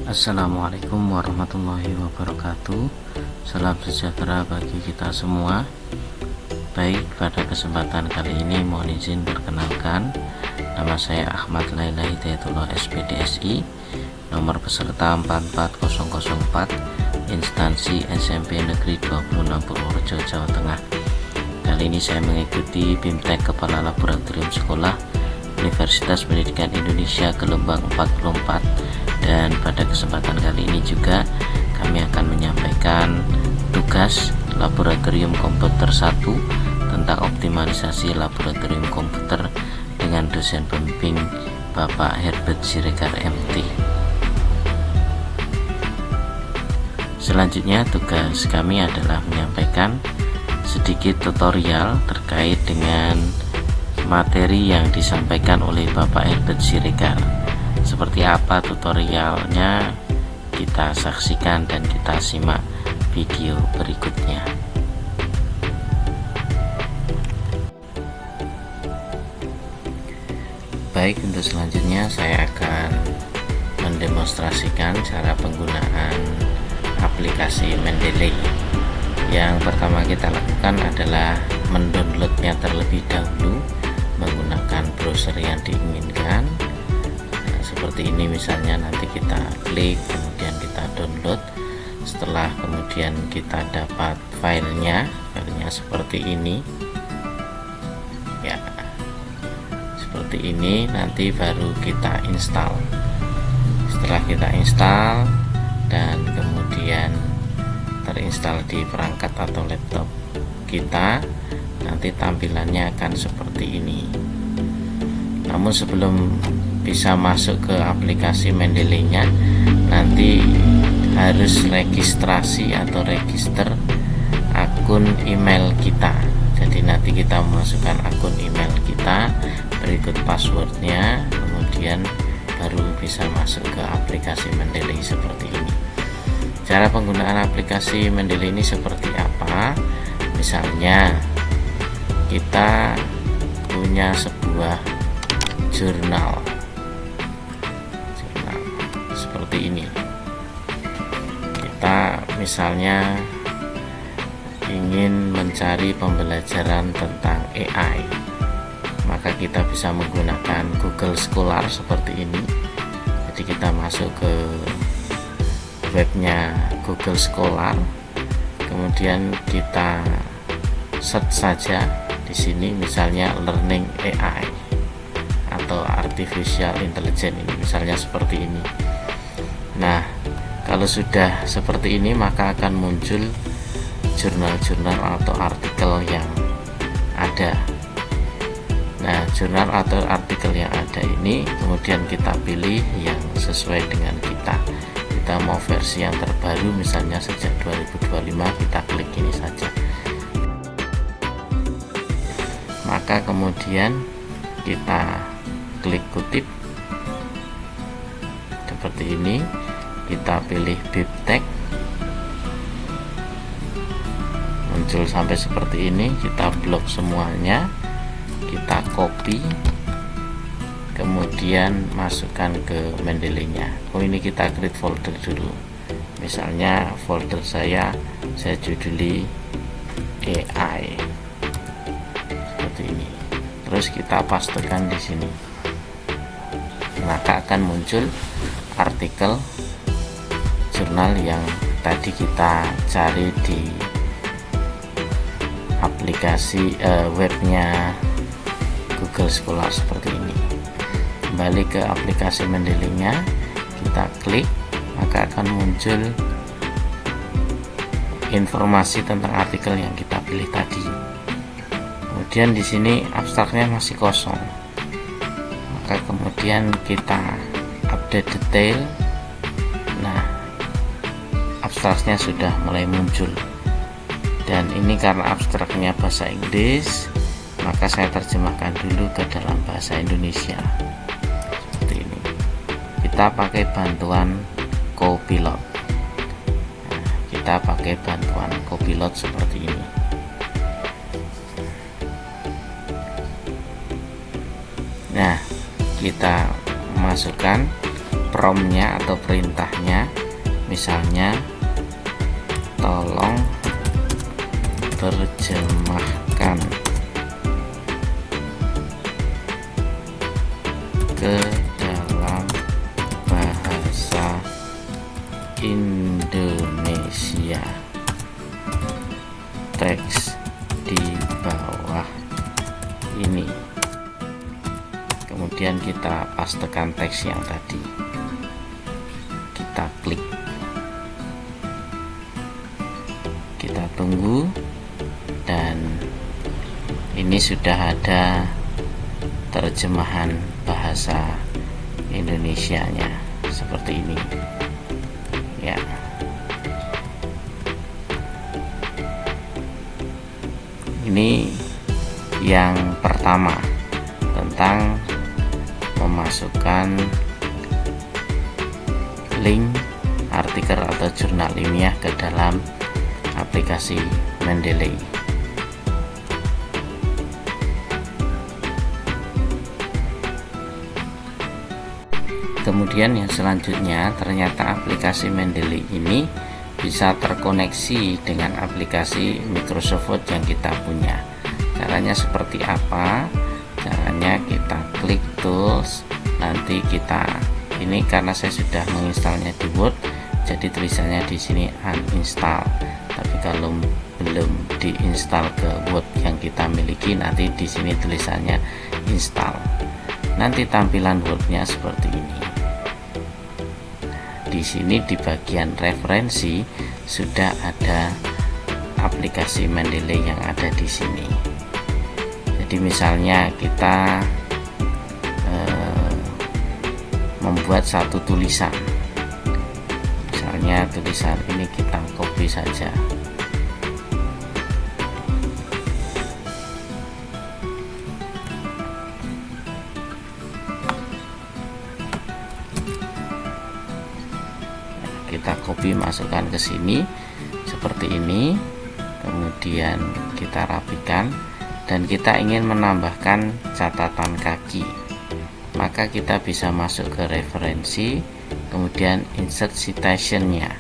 Assalamualaikum warahmatullahi wabarakatuh. Salam sejahtera bagi kita semua. Baik, pada kesempatan kali ini mohon izin perkenalkan, nama saya Ahmad Laila Hidayatullah SPDSI, nomor peserta 44004, instansi SMP Negeri 26 Purworejo, Jawa Tengah. Kali ini saya mengikuti BIMTEK Kepala Laboratorium Sekolah Universitas Pendidikan Indonesia Gelombang 44, dan pada kesempatan kali ini juga kami akan menyampaikan tugas Laboratorium Komputer 1 tentang optimalisasi laboratorium komputer dengan dosen pembimbing Bapak Herbert Siregar MT. Selanjutnya tugas kami adalah menyampaikan sedikit tutorial terkait dengan materi yang disampaikan oleh Bapak Herbert Siregar. Seperti apa tutorialnya, kita saksikan dan kita simak video berikutnya. Baik, untuk selanjutnya saya akan mendemonstrasikan cara penggunaan aplikasi Mendeley. Yang pertama kita lakukan adalah mendownloadnya terlebih dahulu menggunakan browser yang diinginkan. Seperti ini misalnya, nanti kita klik kemudian kita download. Setelah kemudian kita dapat filenya seperti ini ya, seperti ini, nanti baru kita install. Setelah kita install dan kemudian terinstall di perangkat atau laptop kita, nanti tampilannya akan seperti ini. Namun sebelum bisa masuk ke aplikasi Mendeley-nya, nanti harus registrasi atau register akun email kita. Jadi nanti kita memasukkan akun email kita, berikut passwordnya, kemudian baru bisa masuk ke aplikasi Mendeley seperti ini. Cara penggunaan aplikasi Mendeley ini seperti apa? Misalnya kita punya sebuah jurnal seperti ini. Kita misalnya ingin mencari pembelajaran tentang AI, maka kita bisa menggunakan Google Scholar seperti ini. Jadi kita masuk ke webnya Google Scholar, kemudian kita search saja di sini misalnya learning AI atau artificial intelligence, ini misalnya seperti ini. Nah, kalau sudah seperti ini maka akan muncul jurnal-jurnal atau artikel yang ada. Nah, jurnal atau artikel yang ada ini kemudian kita pilih yang sesuai dengan kita. Kita mau versi yang terbaru misalnya sejak 2025, kita klik ini saja. Maka kemudian kita klik kutip seperti ini, kita pilih BIMTEK, muncul sampai seperti ini. Kita blok semuanya, kita copy, kemudian masukkan ke Mendeley-nya. Ini kita create folder dulu. Misalnya folder saya juduli AI seperti ini. Terus kita pastekan di sini, maka akan muncul artikel jurnal yang tadi kita cari di aplikasi webnya Google Scholar seperti ini. Kembali ke aplikasi Mendeley-nya, kita klik, maka akan muncul informasi tentang artikel yang kita pilih tadi. Kemudian di sini abstraknya masih kosong, maka kemudian kita update detail. Nah, abstraknya sudah mulai muncul, dan ini karena abstraknya bahasa Inggris, maka saya terjemahkan dulu ke dalam bahasa Indonesia seperti ini. Kita pakai bantuan Copilot. Nah, kita pakai bantuan Copilot seperti ini. Nah, kita masukkan promnya atau perintahnya, misalnya tolong terjemahkan ke dalam bahasa Indonesia teks di bawah ini. Kemudian kita pastekan teks yang tadi, kita klik, kita tunggu, dan ini sudah ada terjemahan bahasa Indonesianya seperti ini ya. Ini yang pertama tentang memasukkan link artikel atau jurnal ilmiah ke dalam aplikasi Mendeley. Kemudian yang selanjutnya, ternyata aplikasi Mendeley ini bisa terkoneksi dengan aplikasi Microsoft Word yang kita punya. Caranya seperti apa? Caranya kita klik tools, nanti kita ini karena saya sudah menginstalnya di Word, jadi tulisannya di sini uninstall. Tapi kalau belum diinstal ke Word yang kita miliki, nanti di sini tulisannya install. Nanti tampilan Word-nya seperti ini. Di sini di bagian referensi sudah ada aplikasi Mendeley yang ada di sini. Jadi misalnya kita membuat satu tulisan, misalnya tulisan ini kita copy saja. Kita copy, masukkan ke sini seperti ini, kemudian kita rapikan, dan kita ingin menambahkan catatan kaki, maka kita bisa masuk ke referensi, kemudian insert citation-nya.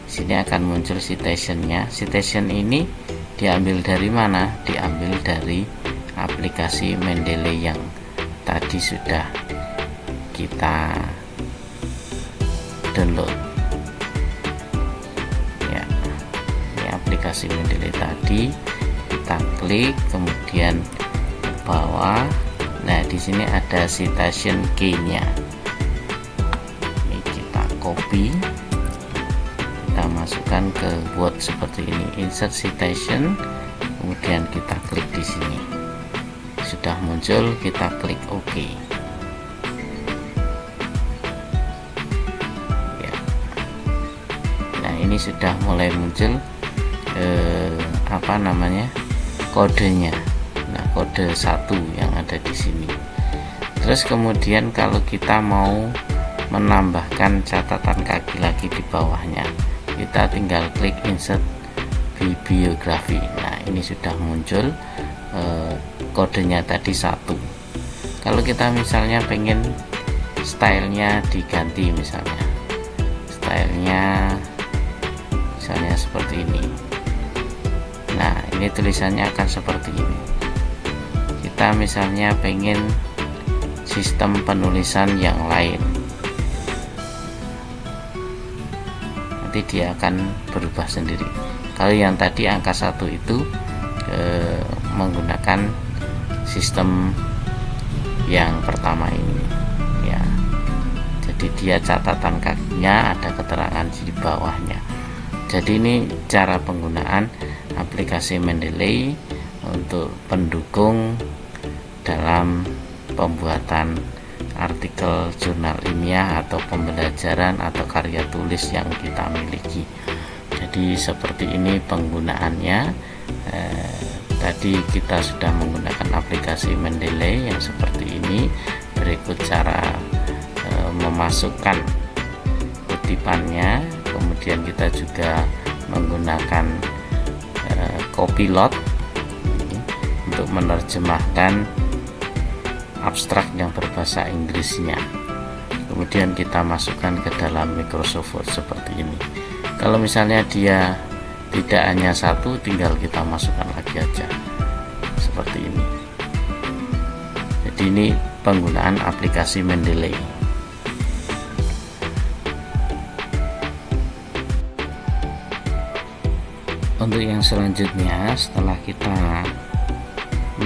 Sini akan muncul citation-nya. Citation ini diambil dari mana? Diambil dari aplikasi Mendeley yang tadi sudah kita download. Aplikasi Mendeley tadi kita klik, kemudian ke bawah. Nah, di sini ada citation key-nya. Ini kita copy, kita masukkan ke Word seperti ini. Insert citation, kemudian kita klik di sini. Sudah muncul, kita klik OK. Ya. Nah, ini sudah mulai muncul kodenya. Nah, kode 1 yang ada di sini. Terus kemudian kalau kita mau menambahkan catatan kaki lagi di bawahnya, kita tinggal klik insert bibliografi. Nah, ini sudah muncul kodenya tadi 1. Kalau kita misalnya pengen stylenya diganti, misalnya stylenya misalnya seperti ini. Nah, ini tulisannya akan seperti ini. Kita misalnya pengen sistem penulisan yang lain, nanti dia akan berubah sendiri. Kalau yang tadi angka 1 itu menggunakan sistem yang pertama ini ya. Jadi dia catatan kakinya ada keterangan di bawahnya. Jadi ini cara penggunaan aplikasi Mendeley untuk pendukung dalam pembuatan artikel jurnal ilmiah atau pembelajaran atau karya tulis yang kita miliki. Jadi seperti ini penggunaannya. Tadi kita sudah menggunakan aplikasi Mendeley yang seperti ini. Berikut cara memasukkan kutipannya. Kemudian kita juga menggunakan Copilot untuk menerjemahkan abstrak yang berbahasa Inggrisnya. kemudian kita masukkan ke dalam Microsoft Word seperti ini. Kalau misalnya dia tidak hanya satu, tinggal kita masukkan lagi aja seperti ini. Jadi ini penggunaan aplikasi Mendeley. Untuk yang selanjutnya, setelah kita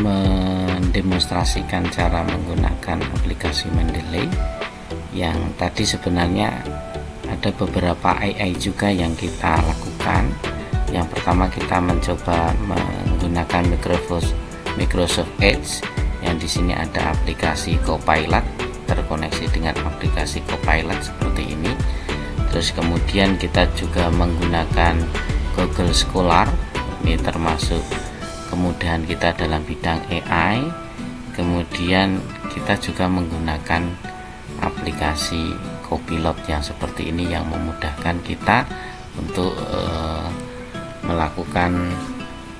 mendemonstrasikan cara menggunakan aplikasi Mendeley, yang tadi sebenarnya ada beberapa AI juga yang kita lakukan. Yang pertama, kita mencoba menggunakan Microsoft Edge, yang di sini ada aplikasi Copilot, terkoneksi dengan aplikasi Copilot seperti ini. Terus kemudian kita juga menggunakan Google Scholar, ini termasuk kemudahan kita dalam bidang AI. Kemudian kita juga menggunakan aplikasi Copilot yang seperti ini, yang memudahkan kita untuk melakukan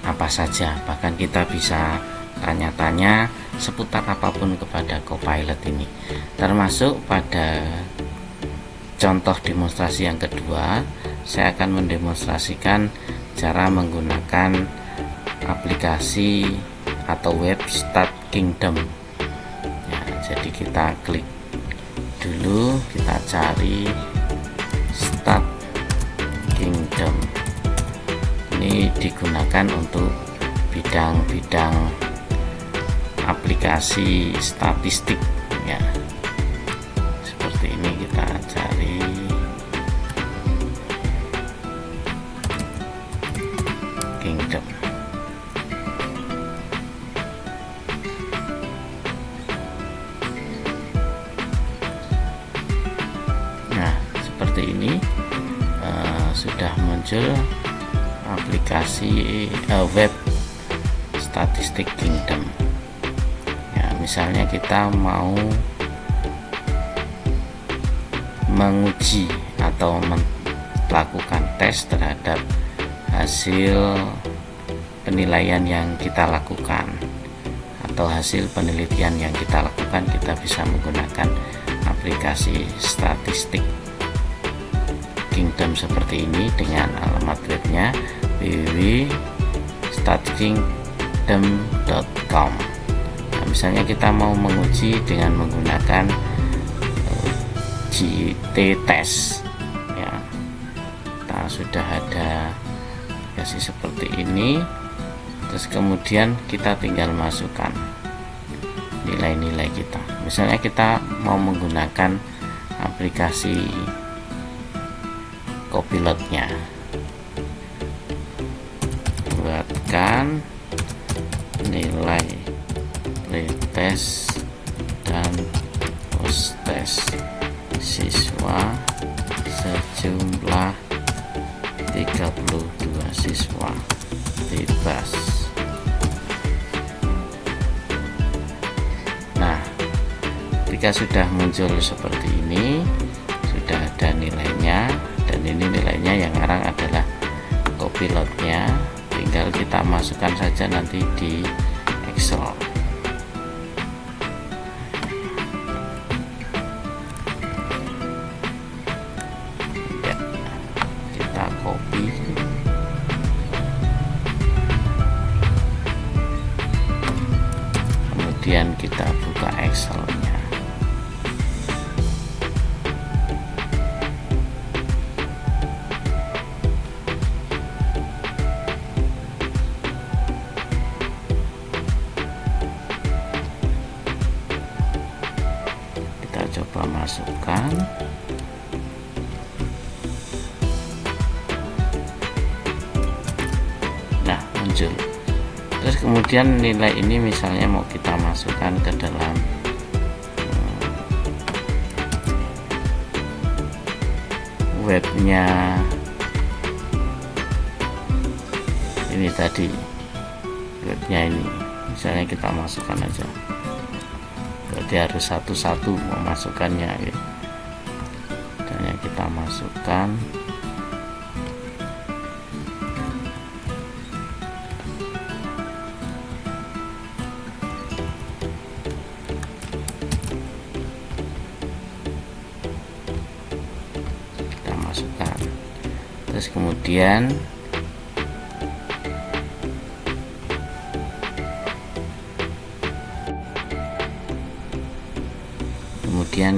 apa saja. Bahkan kita bisa tanya-tanya seputar apapun kepada Copilot ini. Termasuk pada contoh demonstrasi yang kedua, saya akan mendemonstrasikan cara menggunakan aplikasi atau web Start Kingdom ya. Jadi kita klik dulu, kita cari Start Kingdom. Ini digunakan untuk bidang-bidang aplikasi statistik ya. Seperti ini, kita cari Kingdom. Nah, seperti ini sudah muncul aplikasi web statistik Kingdom ya. Misalnya kita mau menguji atau melakukan tes terhadap hasil penilaian yang kita lakukan atau hasil penelitian yang kita lakukan, kita bisa menggunakan aplikasi statistik Kingdom seperti ini dengan alamat webnya www.startkingdom.com. Nah, misalnya kita mau menguji dengan menggunakan GT test ya. Kita sudah ada aplikasi seperti ini. Terus kemudian kita tinggal masukkan nilai-nilai kita. Misalnya kita mau menggunakan aplikasi Copilotnya, buatkan nilai pretest dan post test siswa sejumlah 32 siswa bebas. Nah, ketika sudah muncul seperti ini, sudah ada nilainya, dan ini nilainya yang ngarang adalah Copilotnya. Tinggal kita masukkan saja nanti di Excel. Ya, kita copy. Kemudian kita buka Excel-nya. Coba masukkan. Nah, muncul. Terus kemudian nilai ini misalnya mau kita masukkan ke dalam webnya ini tadi, webnya ini misalnya kita masukkan aja. Berarti harus satu-satu memasukkannya ya. Dan yang kita masukkan Terus kemudian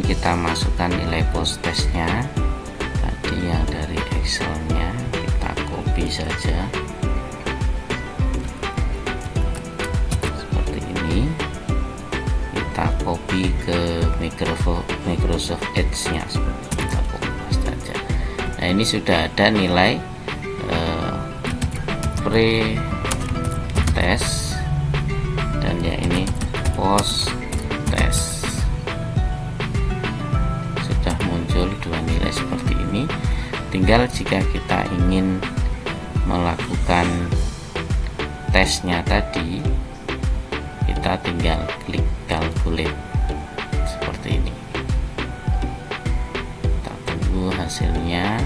kita masukkan nilai post testnya tadi yang dari Excelnya, kita copy saja seperti ini, kita copy ke Microsoft Edge nya seperti ini, kita copy saja. Nah, ini sudah ada nilai pre-test dan ya ini post test. Dua nilai seperti ini. Tinggal jika kita ingin melakukan tesnya tadi, kita tinggal klik calculate seperti ini. Kita tunggu hasilnya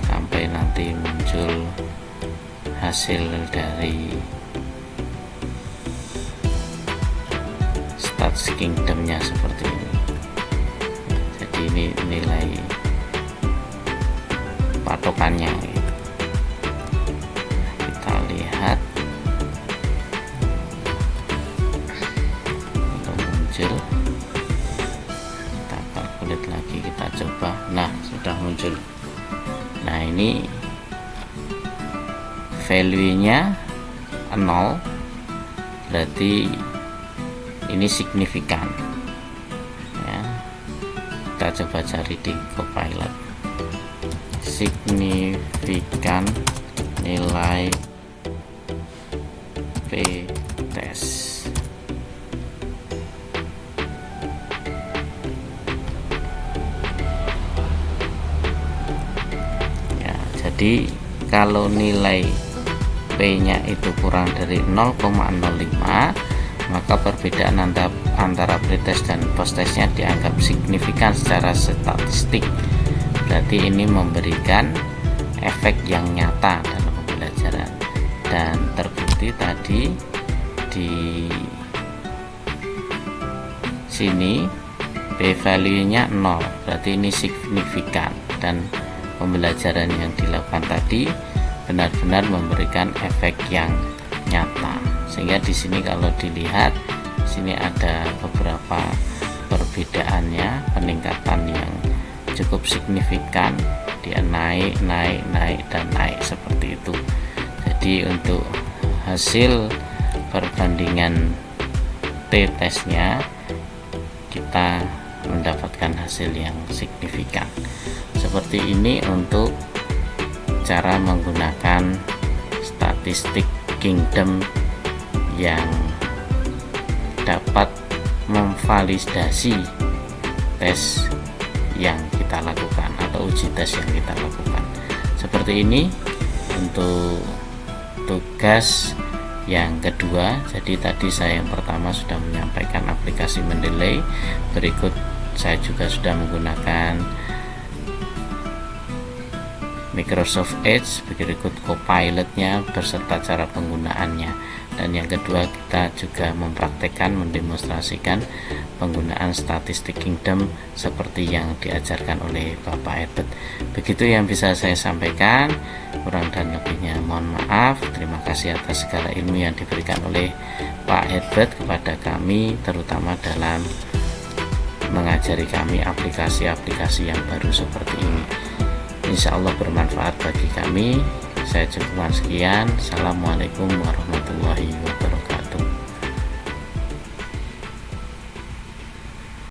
sampai nanti muncul hasil dari Stats Kingdom-nya seperti ini. Ini nilai patokannya, kita lihat belum muncul, kita calculate lagi, kita coba. Nah, sudah muncul. Nah, ini value-nya 0, berarti ini signifikan. Kita coba cari di Copilot, signifikan nilai p-test. Ya, jadi kalau nilai p-nya itu kurang dari 0,05, maka perbedaan antara pretest dan posttestnya dianggap signifikan secara statistik. Berarti ini memberikan efek yang nyata dalam pembelajaran, dan terbukti tadi di sini p value-nya 0, berarti ini signifikan dan pembelajaran yang dilakukan tadi benar-benar memberikan efek yang nyata. Sehingga di sini kalau dilihat, sini ada beberapa perbedaannya, peningkatan yang cukup signifikan, dia naik dan naik seperti itu. Jadi untuk hasil perbandingan t-testnya kita mendapatkan hasil yang signifikan. Seperti ini untuk cara menggunakan statistik Kingdom yang dapat memvalidasi tes yang kita lakukan atau uji tes yang kita lakukan. Seperti ini untuk tugas yang kedua. Jadi tadi saya yang pertama sudah menyampaikan aplikasi Mendeley, berikut saya juga sudah menggunakan Microsoft Edge, berikut Copilot-nya beserta cara penggunaannya. Dan yang kedua, kita juga mempraktekkan, mendemonstrasikan penggunaan statistik Kingdom seperti yang diajarkan oleh Bapak Herbert. Begitu yang bisa saya sampaikan, kurang dan lebihnya mohon maaf. Terima kasih atas segala ilmu yang diberikan oleh Pak Herbert kepada kami, terutama dalam mengajari kami aplikasi-aplikasi yang baru seperti ini. Insya Allah bermanfaat bagi kami. Saya cukupkan sekian. Assalamualaikum warahmatullahi wabarakatuh.